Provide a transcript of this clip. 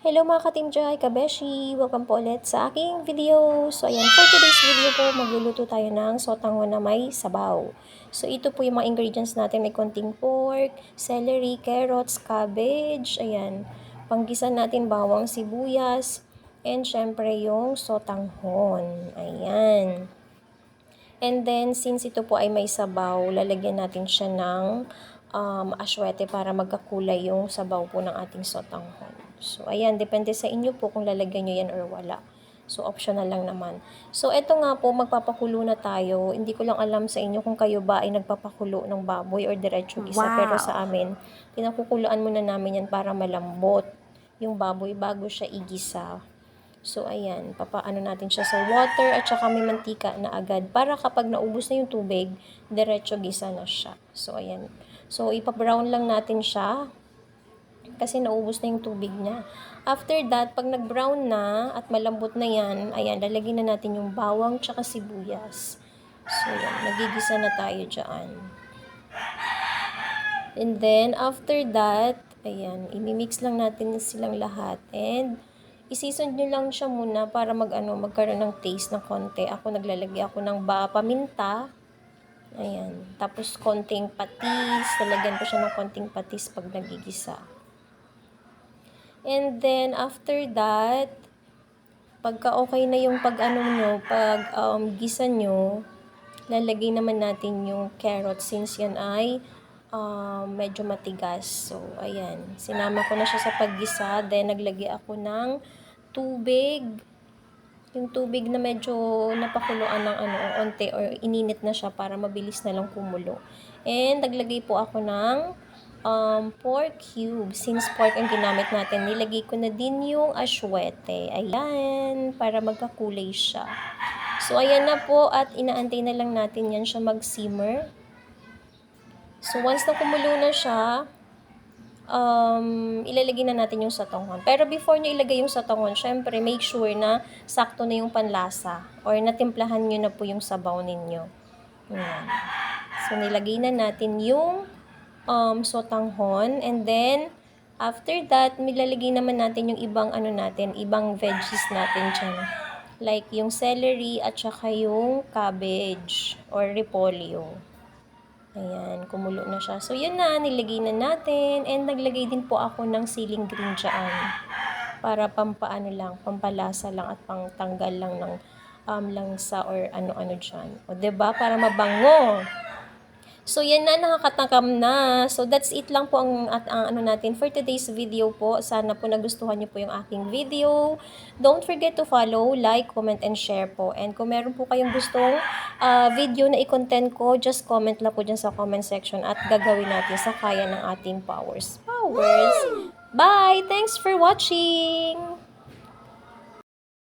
Hello mga ka-Team Joy, Kabeshi! Welcome po ulit sa aking video. So ayan, for today's video po, magluluto tayo ng sotanghon na may sabaw. So ito po yung mga ingredients natin. May konting pork, celery, carrots, cabbage, ayan. Panggisa natin bawang, sibuyas, and syempre yung sotanghon. Ayan. And then, since ito po ay may sabaw, lalagyan natin siya ng aswete para magkakulay yung sabaw po ng ating sotanghon. So, ayan, depende sa inyo po kung lalagyan nyo yan or wala. So, optional lang naman. So, eto nga po, magpapakulo na tayo. Hindi ko lang alam sa inyo kung kayo ba ay nagpapakulo ng baboy or diretso gisa. Wow. Pero sa amin, pinakukuluan muna namin yan para malambot yung baboy bago siya igisa. So, ayan, papaano natin siya sa water at saka may mantika na agad para kapag naubos na yung tubig, diretso gisa na siya. So, ayan. So, ipabrown lang natin siya kasi naubos na yung tubig niya. After that, pag nag-brown na at malambot na yan, ayan, lalagyan na natin yung bawang tsaka sibuyas. So, ayan, nagigisa na tayo dyan. And then, after that, ayan, imimix lang natin silang lahat. And, i-season nyo lang siya muna para magkaroon ng taste na konti. Ako naglalagay ako ng paminta. Ayan. Tapos konting patis. Lalagyan ko siya ng konting patis pag nagigisa. And then after that, pagka okay na yung gisa nyo, lalagay naman natin yung carrot since yan ay medyo matigas. So, ayan. Sinama ko na siya sa paggisa. Then, naglagay ako ng tubig. Yung tubig na medyo napakuluan ng onte or ininit na siya para mabilis na lang kumulo. And, naglagay po ako ng pork cube. Since pork ang ginamit natin, nilagay ko na din yung aswete. Ayan. Para magkakulay siya. So, ayan na po at inaantay na lang natin yan siya mag-simmer. So, once na kumulo na siya, ilalagay na natin yung sotanghon. Pero before nyo ilagay yung sotanghon, syempre, make sure na sakto na yung panlasa or natimplahan nyo na po yung sabaw ninyo. Ayan. So, nilagay na natin yung sotanghon. And then, after that, nilalagay naman natin yung ibang veggies natin dyan. Like yung celery at saka yung cabbage or repolyo. Ayan, kumulo na siya. So, yun na, nilagay na natin. And naglagay din po ako ng siling green dyan. Para pampalasa lang at pangtanggal lang ng langsa or ano-ano dyan. O, diba? Para mabango. So, yan na, nakakatakam na. So, that's it lang po ang natin for today's video po. Sana po nagustuhan niyo po yung aking video. Don't forget to follow, like, comment, and share po. And kung meron po kayong gustong video na i-content ko, just comment lang po dyan sa comment section at gagawin natin sa kaya ng ating powers. Bye! Thanks for watching!